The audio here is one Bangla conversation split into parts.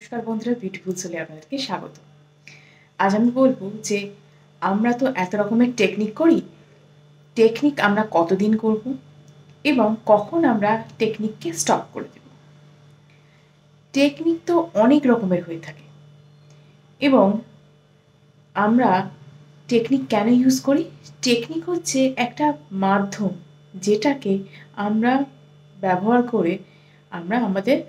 নমস্কার বন্ধুরা, বিউটিফুল সোলে আপনাদেরকে স্বাগত। আজ আমি বলবো যে আমরা তো এত রকমের টেকনিক করি। টেকনিক আমরা কতদিন করব এবং কখন আমরা টেকনিককে স্টপ করে দেব। টেকনিক তো অনেক রকমের হয়ে থাকে এবং আমরা টেকনিক কেন ইউজ করি? টেকনিক হচ্ছে একটা মাধ্যম যেটাকে আমরা ব্যবহার করে আমরা আমাদের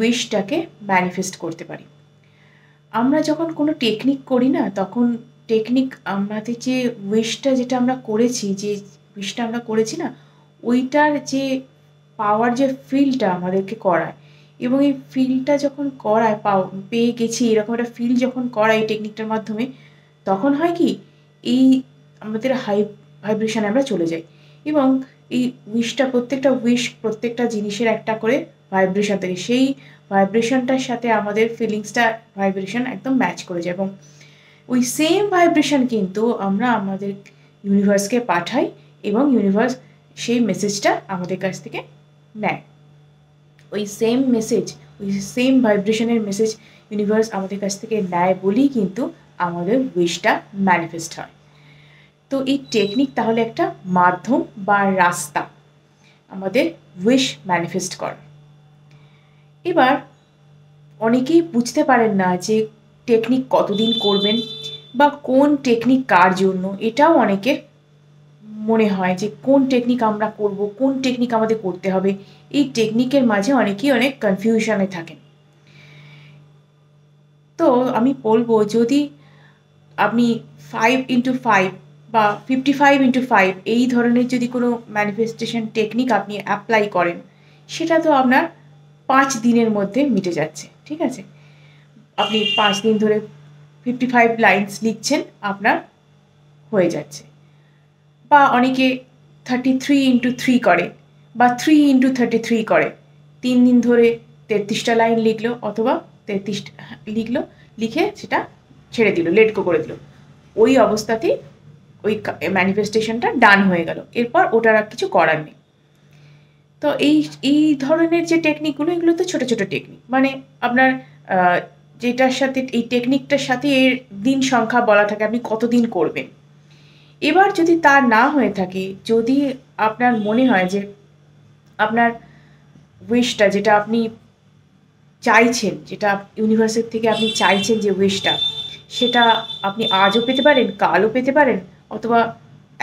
উইশটাকে ম্যানিফেস্ট করতে পারি। আমরা যখন কোনো টেকনিক করি না, তখন টেকনিক আমাদের যে উইশটা যেটা আমরা করেছি, যে উইশটা আমরা করেছি না, ওইটার যে পাওয়ার, যে ফিলটা আমাদেরকে করায়, এবং এই ফিলটা যখন করায়, পেয়ে গেছি এরকম একটা ফিল যখন করায় এই টেকনিকটার মাধ্যমে, তখন হয় কি, এই আমাদের ভাইব্রেশনে আমরা চলে যাই এবং এই উইশটা, প্রত্যেকটা জিনিসের একটা করে ভাইব্রেশন থাকে। সেই ভাইব্রেশনটার সাথে আমাদের ফিলিংসটা ভাইব্রেশন একদম ম্যাচ করে যায় এবং ওই সেম ভাইব্রেশন কিন্তু আমরা আমাদের ইউনিভার্সকে পাঠাই এবং ইউনিভার্স সেই মেসেজটা আমাদের কাছ থেকে নেয়। ওই সেম মেসেজ, ওই সেম ভাইব্রেশনের মেসেজ ইউনিভার্স আমাদের কাছ থেকে নেয় বলেই কিন্তু আমাদের উইশটা ম্যানিফেস্ট হয়। তো এই টেকনিক তাহলে একটা মাধ্যম বা রাস্তা আমাদের উইশ ম্যানিফেস্ট করার। এবার অনেকেই বুঝতে পারেন না যে টেকনিক কতদিন করবেন বা কোন টেকনিক কার জন্য। এটাও অনেকের মনে হয় যে কোন টেকনিক আমরা করব, কোন টেকনিক আমাদের করতে হবে। এই টেকনিকের মাঝে অনেকেই অনেক কনফিউশনে থাকেন। তো আমি বলবো, যদি আপনি 5x5 বা 55x5 এই ধরনের যদি কোনো ম্যানিফেস্টেশন টেকনিক আপনি অ্যাপ্লাই করেন, সেটা তো আপনার 5 দিনের মধ্যে মিটে যাচ্ছে, ঠিক আছে? আপনি 5 দিন ধরে 55 লাইনস লিখছেন, আপনার হয়ে যাচ্ছে। বা অনেকে 33x3 করে বা 3x33 করে, 3 দিন ধরে 33টা লাইন লিখলো অথবা 33 লিখলো, লিখে সেটা ছেড়ে দিল, লেট গো করে দিল। ওই অবস্থাতেই ওই ম্যানিফেস্টেশনটা ডান হয়ে গেল, এরপর ওটার আর কিছু করার নেই। তো এই ধরনের যে টেকনিকগুলো, এগুলো তো ছোটো ছোটো টেকনিক, মানে আপনার যেটার সাথে, এই টেকনিকটার সাথে এর দিন সংখ্যা বলা থাকে, আপনি কতদিন করবেন। এবার যদি তা না হয়ে থাকে, যদি আপনার মনে হয় যে আপনার উইশটা, যেটা আপনি চাইছেন, যেটা ইউনিভার্সের থেকে আপনি চাইছেন যে উইশটা, সেটা আপনি আজও পেতে পারেন, কালও পেতে পারেন, অথবা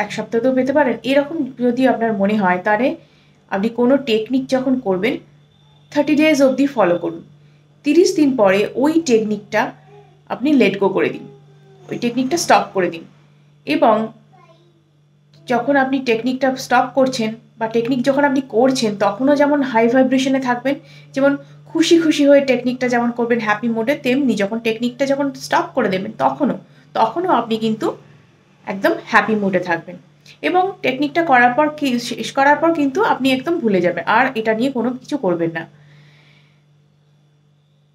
এক সপ্তাহতেও পেতে পারেন, এরকম যদি আপনার মনে হয়, তাহলে আপনি কোনো টেকনিক যখন করবেন 30 days অবধি ফলো করুন। 30 দিন পরে ওই টেকনিকটা আপনি লেট গো করে দিন, ওই টেকনিকটা স্টপ করে দিন। এবং যখন আপনি টেকনিকটা স্টপ করছেন বা টেকনিক যখন আপনি করছেন, তখনও যেমন হাই ভাইব্রেশনে থাকবেন, যেমন খুশি খুশি হয়ে টেকনিকটা যেমন করবেন হ্যাপি মোডে, তেমনি যখন টেকনিকটা যখন স্টপ করে দেবেন, তখনও আপনি কিন্তু একদম হ্যাপি মোডে থাকবেন এবং টেকনিকটা শেষ করার পর কিন্তু আপনি একদম ভুলে যাবেন, আর এটা নিয়ে কোনো কিছু করবেন না।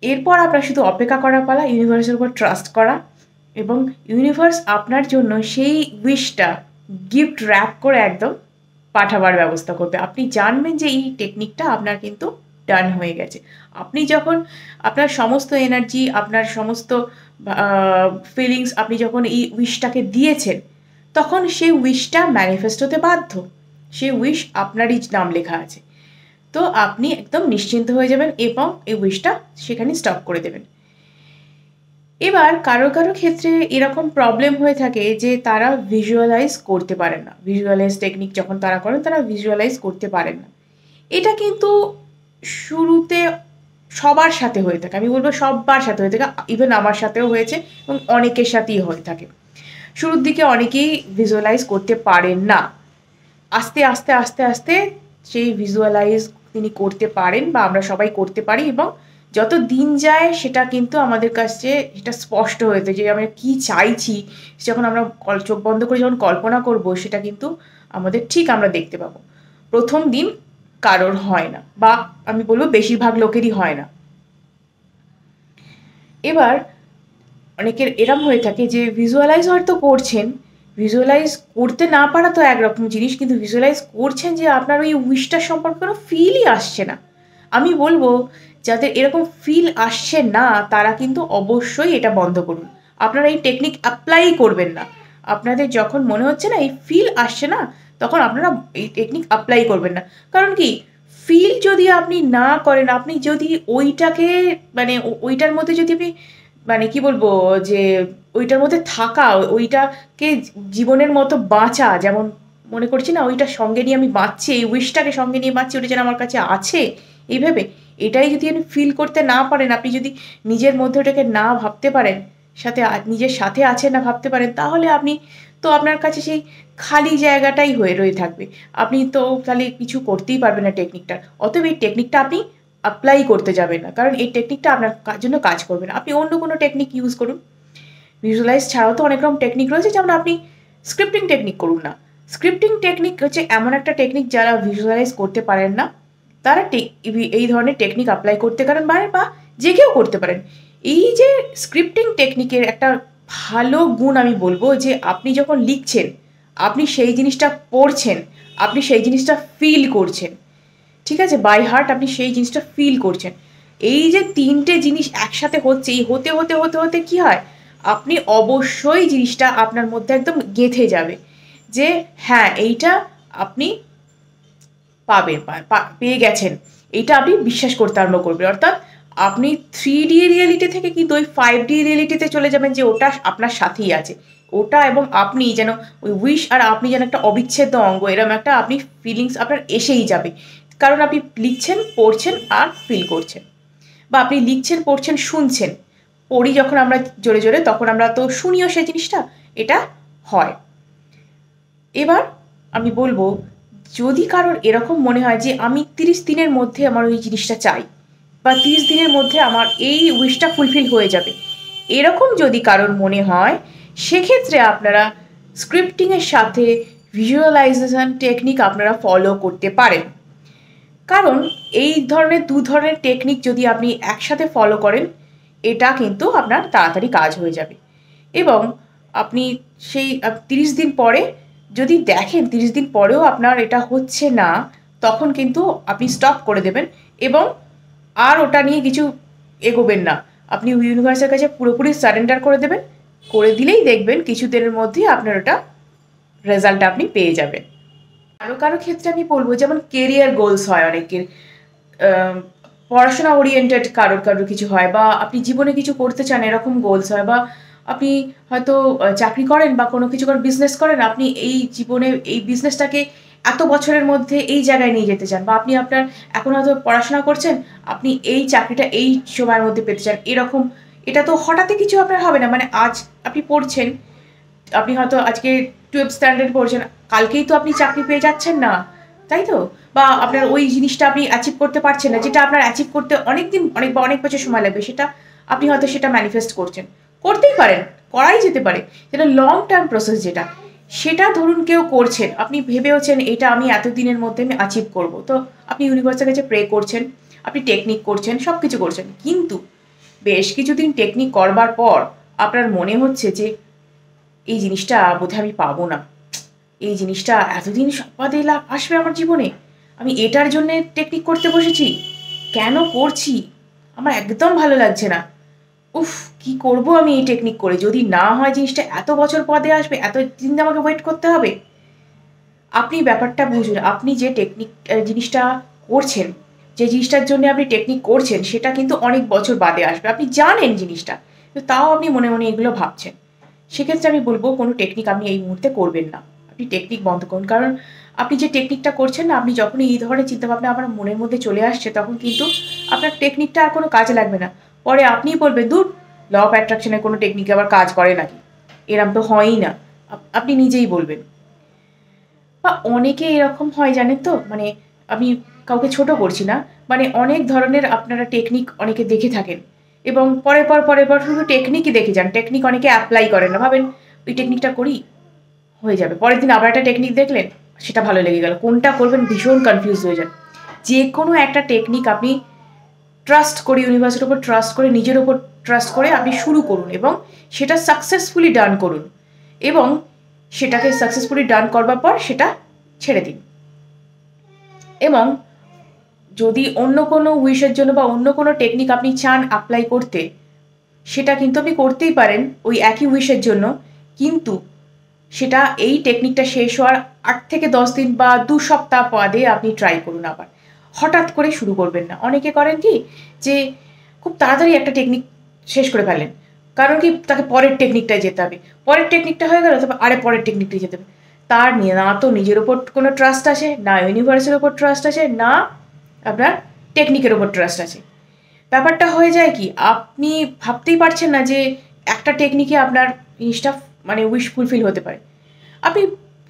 এরপর আপনার শুধু অপেক্ষা করার পালা, ইউনিভার্সের উপর ট্রাস্ট করা, এবং ইউনিভার্স আপনার জন্য সেই উইশটা গিফট র্যাপ করে একদম পাঠাবার ব্যবস্থা করবে। আপনি জানবেন যে এই টেকনিকটা আপনার কিন্তু ডান হয়ে গেছে। আপনি যখন আপনার সমস্ত এনার্জি, আপনার সমস্ত ফিলিংস আপনি যখন এই উইশটাকে দিয়েছেন, তখন সেই উইশটা ম্যানিফেস্ট হতে বাধ্য। সেই উইশ আপনারই নাম লেখা আছে। তো আপনি একদম নিশ্চিন্ত হয়ে যাবেন এবং এই উইশটা সেখানে স্টপ করে দেবেন। এবার কারো কারো ক্ষেত্রে এরকম প্রবলেম হয়ে থাকে যে তারা ভিজুয়ালাইজ করতে পারেন না। ভিজুয়ালাইজ টেকনিক যখন তারা করেন, তারা ভিজুয়ালাইজ করতে পারেন না। এটা কিন্তু শুরুতে সবার সাথে হয়ে থাকে, আমি বলবো সবার সাথে হয়ে থাকে, ইভেন আমার সাথেও হয়েছে এবং অনেকের সাথেই হয়ে থাকে। শুরুর দিকে অনেকেই ভিজুয়ালাইজ করতে পারেন না, আস্তে আস্তে আস্তে আস্তে সেই ভিজুয়ালাইজ তিনি করতে পারেন বা আমরা সবাই করতে পারি, এবং যত দিন যায় সেটা কিন্তু আমাদের কাছে সেটা স্পষ্ট হয়েছে যে আমরা কী চাইছি, যখন আমরা চোখ বন্ধ করে যখন কল্পনা করব, সেটা কিন্তু আমাদের ঠিক আমরা দেখতে পাবো। প্রথম দিন কারোর হয় না, বা আমি বলবো বেশিরভাগ লোকেরই হয় না। এবার অনেকের এরম হয়ে থাকে যে ভিজুয়ালাইজ হয়তো করছেন, ভিজুয়ালাইজ করতে না পারা তো একরকম জিনিস, কিন্তু ভিজুয়ালাইজ করছেন যে আপনার ওই উইশটার সম্পর্কে কোনো ফিলই আসছে না। আমি বলবো যাদের এরকম ফিল আসছে না তারা কিন্তু অবশ্যই এটা বন্ধ করুন। আপনারা এই টেকনিক অ্যাপ্লাই করবেন না। আপনাদের যখন মনে হচ্ছে না এই ফিল আসছে না, তখন আপনারা এই টেকনিক অ্যাপ্লাই করবেন না। কারণ কি, ফিল যদি আপনি না করেন, আপনি যদি ওইটাকে মানে ওইটার মধ্যে যদি আপনি মানে কি বলবো যে ওইটার মধ্যে থাকা, ওইটাকে জীবনের মতো বাঁচা, যেমন মনে করছি না ওইটা সঙ্গে নিয়ে আমি বাঁচছি, এই উইশটাকে সঙ্গে নিয়ে বাঁচছি, ওটা যেন আমার কাছে আছে এইভাবে, এটাই যদি আপনি ফিল করতে না পারেন, আপনি যদি নিজের মধ্যে ওটাকে না ভাবতে পারেন, সাথে নিজের সাথে আছে না ভাবতে পারেন, তাহলে আপনি তো আপনার কাছে সেই খালি জায়গাটাই হয়ে রয়ে থাকবে। আপনি তো তাহলে কিছু করতেই পারবেন না টেকনিকটার। অতএব এই টেকনিকটা আপনি অ্যাপ্লাই করতে যাবেন না, কারণ এই টেকনিকটা আপনার জন্য কাজ করবে না। আপনি অন্য কোনো টেকনিক ইউজ করুন। ভিজুয়ালাইজ ছাড়াও তো অনেক রকম টেকনিক রয়েছে, যেমন আপনি স্ক্রিপ্টিং টেকনিক করুন না। স্ক্রিপ্টিং টেকনিক হচ্ছে এমন একটা টেকনিক যারা ভিজুয়ালাইজ করতে পারেন না, তারা এই ধরনের টেকনিক অ্যাপ্লাই করতে পারেন, বা যে কেউ করতে পারেন। এই যে স্ক্রিপ্টিং টেকনিকের একটা ভালো গুণ আমি বলবো যে আপনি যখন লিখছেন, আপনি সেই জিনিসটা পড়ছেন, আপনি সেই জিনিসটা ফিল করছেন, ঠিক আছে, বাই হার্ট আপনি সেই জিনিসটা ফিল করছেন। এই যে তিনটে জিনিস একসাথে হচ্ছে, এই হতে হতে হতে হতে কি হয়, আপনি অবশ্যই জিনিসটা আপনার মধ্যে একদম গেঁথে যাবে যে হ্যাঁ এইটা আপনি পাবেন, পেয়ে গেছেন, এইটা আপনি বিশ্বাস করতে আরম্ভ করবেন। অর্থাৎ আপনি 3D রিয়েলিটি থেকে কিন্তু ওই 5D রিয়েলিটিতে চলে যাবেন, যে ওটা আপনার সাথেই আছে। ওটা এবং আপনি যেন ওই উইশ আর আপনি যেন একটা অবিচ্ছেদ্য অঙ্গ, এরকম একটা আপনি ফিলিংস আপনার এসেই যাবে। কারণ আপনি লিখছেন, পড়ছেন আর ফিল করছেন, বা আপনি লিখছেন, পড়ছেন, শুনছেন। পড়ি যখন আমরা জোরে জোরে, তখন আমরা তো শুনিও সেই জিনিসটা, এটা হয়। এবার আমি বলবো, যদি কারোর এরকম মনে হয় যে আমি 30 দিনের মধ্যে আমার ওই জিনিসটা চাই, বা 30 দিনের মধ্যে আমার এই উইশটা ফুলফিল হয়ে যাবে, এরকম যদি কারোর মনে হয়, সেক্ষেত্রে আপনারা স্ক্রিপ্টিংয়ের সাথে ভিজুয়ালাইজেশন টেকনিক আপনারা ফলো করতে পারেন। কারণ এই ধরনের দু ধরনের টেকনিক যদি আপনি একসাথে ফলো করেন, এটা কিন্তু আপনার তাড়াতাড়ি কাজ হয়ে যাবে। এবং আপনি সেই 30 দিন পরে যদি দেখেন 30 দিন পরেও আপনার এটা হচ্ছে না, তখন কিন্তু আপনি স্টপ করে দেবেন এবং আর ওটা নিয়ে কিছু এগোবেন না। আপনি ইউনিভার্সের কাছে পুরোপুরি সারেন্ডার করে দেবেন। করে দিলেই দেখবেন কিছু দিনের মধ্যেই আপনার ওটা রেজাল্ট আপনি পেয়ে যাবেন। কারো কারো ক্ষেত্রে আমি বলবো, যেমন কেরিয়ার গোলস হয় অনেকের, পড়াশোনা ওরিয়েন্টেড কারোর কারোর কিছু হয়, বা আপনি জীবনে কিছু করতে চান এরকম গোলস হয়, বা আপনি হয়তো চাকরি করেন বা কোনো কিছু করে বিজনেস করেন, আপনি এই জীবনে এই বিজনেসটাকে এত বছরের মধ্যে এই জায়গায় নিয়ে যেতে চান, বা আপনি আপনার এখন হয়তো পড়াশোনা করছেন, আপনি এই চাকরিটা এই সময়ের মধ্যে পেতে চান এরকম। এটা তো হঠাৎই কিছু আপনার হবে না, মানে আজ আপনি পড়ছেন, আপনি হয়তো আজকে 12th স্ট্যান্ডার্ড পড়ছেন, কালকেই তো আপনি চাকরি পেয়ে যাচ্ছেন না, তাই তো? বা আপনার ওই জিনিসটা আপনি অ্যাচিভ করতে পারছেন না, যেটা আপনার অ্যাচিভ করতে অনেক দিন অনেক বছর সময় লাগবে, সেটা আপনি হয়তো সেটা ম্যানিফেস্ট করছেন, করতেই পারেন, করাই যেতে পারে, যেটা লং টার্ম প্রসেস, যেটা সেটা ধরুন কেউ করছেন, আপনি ভেবেওছেন এটা আমি এতদিনের মধ্যে আমি অ্যাচিভ করবো, তো আপনি ইউনিভার্সের কাছে প্রে করছেন, আপনি টেকনিক করছেন, সব কিছু করছেন, কিন্তু বেশ কিছুদিন টেকনিক করবার পর আপনার মনে হচ্ছে যে এই জিনিসটা বোধহয় আমি পাবো না, এই জিনিসটা এতদিন বাদে আসবে আমার জীবনে, আমি এটার জন্যে টেকনিক করতে বসেছি, কেন করছি, আমার একদম ভালো লাগছে না, উফ কি করব আমি এই টেকনিক করে, যদি না হয় জিনিসটা এত বছর পদে আসবে, এত দিন আমাকে ওয়েট করতে হবে। আপনি ব্যাপারটা বুঝুন, আপনি যে টেকনিক জিনিসটা করছেন, যে জিনিসটার জন্য আপনি টেকনিক করছেন, সেটা কিন্তু অনেক বছর বাদে আসবে, আপনি জানেন জিনিসটা, কিন্তু তাও আপনি মনে মনে এগুলো ভাবছেন। সেক্ষেত্রে আমি বলবো কোনো টেকনিক আপনি এই মুহূর্তে করবেন না, আপনি টেকনিক বন্ধ করুন। কারণ আপনি যে টেকনিকটা করছেন না, আপনি যখনই এই ধরনের চিন্তাভাবনা আপনার মনের মধ্যে চলে আসছে, তখন কিন্তু আপনার টেকনিকটা আর কোনো কাজে লাগবে না। পরে আপনিই বলবেন, দূর, ল অফ অ্যাট্রাকশনের কোনো টেকনিক আবার কাজ করে নাকি, এরম তো হয়ই না, আপনি নিজেই বলবেন। বা অনেকে এরকম হয় জানেন তো, মানে আমি কাউকে ছোট করছি না, মানে অনেক ধরনের আপনারা টেকনিক অনেকে দেখে থাকেন, এবং পরের পর শুধু টেকনিকই দেখে যান, টেকনিক অনেকে অ্যাপ্লাই করেন না, ভাবেন ওই টেকনিকটা করি হয়ে যাবে, পরের দিন আবার একটা টেকনিক দেখলেন, সেটা ভালো লেগে গেল, কোনটা করবেন ভীষণ কনফিউজ হয়ে যান। যে কোনো একটা টেকনিক আপনি ট্রাস্ট করে, ইউনিভার্সের উপর ট্রাস্ট করে, নিজের উপর ট্রাস্ট করে আপনি শুরু করুন, এবং সেটা সাকসেসফুলি ডান করুন, এবং সেটাকে সাকসেসফুলি ডান করবার পর সেটা ছেড়ে দিন। এবং যদি অন্য কোনো উইশের জন্য বা অন্য কোনো টেকনিক আপনি চান অ্যাপ্লাই করতে, সেটা কিন্তু আপনি করতেই পারেন ওই একই উইশের জন্য, কিন্তু সেটা এই টেকনিকটা শেষ হওয়ার 8 থেকে 10 দিন বা 2 সপ্তাহ বাদে আপনি ট্রাই করুন আবার। হঠাৎ করে শুরু করবেন না। অনেকে করেন কি যে খুব তাড়াতাড়ি একটা টেকনিক শেষ করে ফেলেন। কারণ কি তাকে পরের টেকনিকটায় যেতে হবে। পরের টেকনিকটা হয়ে গেল তারপর পরের টেকনিকটায় যেতে হবে। তার না তো নিজের ওপর কোনো ট্রাস্ট আছে, না ইউনিভার্সের ওপর ট্রাস্ট আছে, না আপনার টেকনিকের ওপর ট্রাস্ট আছে। ব্যাপারটা হয়ে যায় কি আপনি ভাবতেই পারছেন না যে একটা টেকনিকে আপনার জিনিসটা মানে উইশ ফুলফিল হতে পারে। আপনি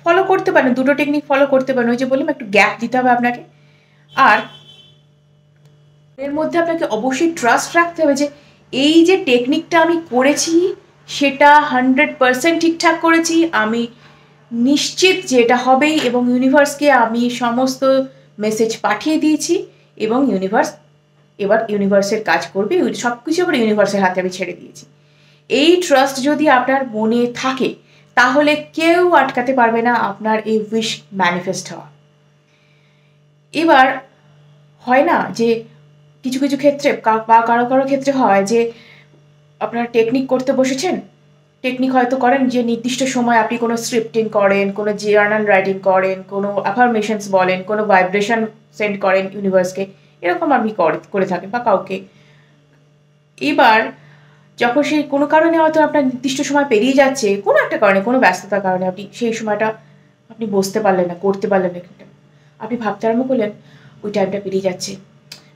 ফলো করতে পারেন, দুটো টেকনিক ফলো করতে পারেন। ওই যে বললাম একটু গ্যাপ দিতে হবে আপনাকে। আর এর মধ্যে আপনাকে অবশ্যই ট্রাস্ট রাখতে হবে যে এই যে টেকনিকটা আমি করেছি সেটা 100% ঠিকঠাক করেছি, আমি নিশ্চিত যে এটা হবেই, এবং ইউনিভার্সকে আমি সমস্ত মেসেজ পাঠিয়ে দিয়েছি এবং ইউনিভার্স এবার ইউনিভার্সের কাজ করবে, সব কিছু এবার ইউনিভার্সের হাতে আমি ছেড়ে দিয়েছি। এই ট্রাস্ট যদি আপনার মনে থাকে তাহলে কেউ আটকাতে পারবে না আপনার এই উইশ ম্যানিফেস্ট হওয়া। এবার হয় না যে কিছু কিছু ক্ষেত্রে বা কারো কারো ক্ষেত্রে হয় যে আপনার টেকনিক করতে বসেছেন, টেকনিক হয়তো করেন যে নির্দিষ্ট সময় আপনি কোনো স্ক্রিপ্টিং করেন, কোনো জার্নাল রাইটিং করেন, কোনো অ্যাফার্মেশনস বলেন, কোনো ভাইব্রেশন সেন্ড করেন ইউনিভার্সকে, এরকম আপনি করে থাকেন বা কাউকে। এবার যখন সেই কোনো কারণে হয়তো আপনার নির্দিষ্ট সময় পেরিয়ে যাচ্ছে, কোনো একটা কারণে, কোনো ব্যস্ততার কারণে আপনি সেই সময়টা আপনি বসতে পারলেন না, করতে পারলেন না, আপনি ভাবতে আরম্ভ করলেন ওই টাইমটা পেরিয়ে যাচ্ছে,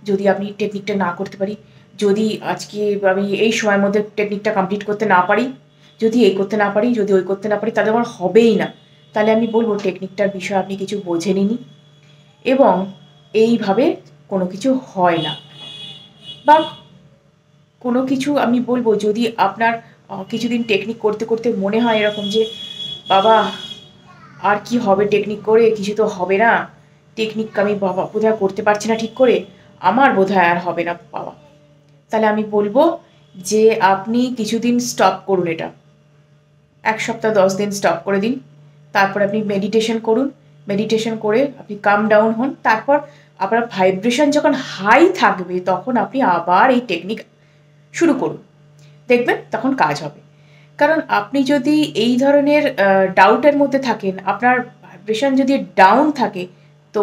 যদি আপনি টেকনিকটা না করতে পারি, যদি আজকে আমি এই সময়ের মধ্যে টেকনিকটা কমপ্লিট করতে না পারি, যদি এই করতে না পারি, যদি ওই করতে না পারি, তাহলে আমার হবেই না। তাহলে আমি বলবো টেকনিকটার বিষয়ে আপনি কিছু বোঝেনই, এবং এইভাবে কোনো কিছু হয় না। বা কোনো কিছু আমি বলবো যদি আপনার কিছুদিন টেকনিক করতে করতে মনে হয় এরকম যে বাবা আর কি হবে টেকনিক করে, কিছু তো হবে না, টেকনিক আমি বাবা বোধহয় করতে পারছি না ঠিক করে, আমার বোধহয় আর হবে না বাবা, তাহলে আমি বলবো যে আপনি কিছুদিন স্টপ করুন, এটা 1 সপ্তাহ 10 দিন স্টপ করে দিন। তারপর আপনি মেডিটেশন করুন, মেডিটেশন করে আপনি কাম ডাউন হন, তারপর আপনার ভাইব্রেশন যখন হাই থাকবে তখন আপনি আবার এই টেকনিক শুরু করুন, দেখবেন তখন কাজ হবে। কারণ আপনি যদি এই ধরনের ডাউটের মধ্যে থাকেন, আপনার ভাইব্রেশন যদি ডাউন থাকে, তো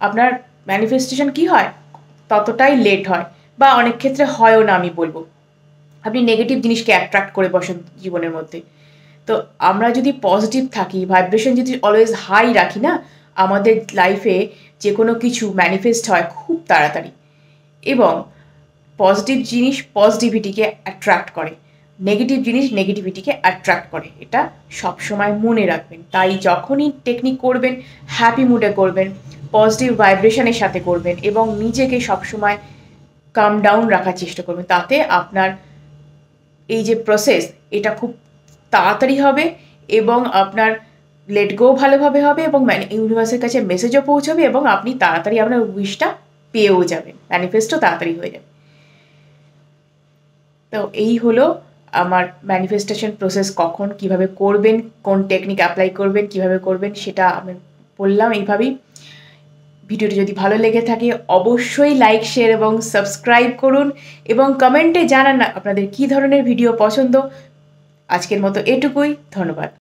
আপনার ম্যানিফেস্টেশন কি হয় ততটাই লেট হয়, বা অনেক ক্ষেত্রে হয়ও না। আমি বলবো আপনি নেগেটিভ জিনিসকে অ্যাট্রাক্ট করে বসেন জীবনের মধ্যে। তো আমরা যদি পজিটিভ থাকি, ভাইব্রেশন যদি অলওয়েজ হাই রাখি না, আমাদের লাইফে যে কোনো কিছু ম্যানিফেস্ট হয় খুব তাড়াতাড়ি, এবং পজিটিভ জিনিস পজিটিভিটিকে অ্যাট্রাক্ট করে, নেগেটিভ জিনিস নেগেটিভিটিকে অ্যাট্রাক্ট করে, এটা সবসময় মনে রাখবেন। তাই যখনই টেকনিক করবেন হ্যাপি মুডে করবেন, পজিটিভ ভাইব্রেশনের সাথে করবেন, এবং নিজেকে সবসময় কাম ডাউন রাখার চেষ্টা করবেন। তাতে আপনার এই যে প্রসেস এটা খুব তাড়াতাড়ি হবে, এবং আপনার লেট গো ভালোভাবে হবে, এবং ইউনিভার্সের কাছে মেসেজও পৌঁছাবে, এবং আপনি তাড়াতাড়ি আপনার উইশটা পেয়েও যাবেন, ম্যানিফেস্টও তাড়াতাড়ি হয়ে যাবে। তো এই হলো আমার ম্যানিফেস্টেশন প্রসেস, কখন কিভাবে করবেন, কোন টেকনিক অ্যাপ্লাই করবেন, কিভাবে করবেন সেটা আমি বললাম এইভাবেই। ভিডিওটি যদি ভালো লেগে থাকে অবশ্যই লাইক, শেয়ার এবং সাবস্ক্রাইব করুন, এবং কমেন্টে জানান আপনাদের কী ধরনের ভিডিও পছন্দ। আজকের মতো এটুকুই, ধন্যবাদ।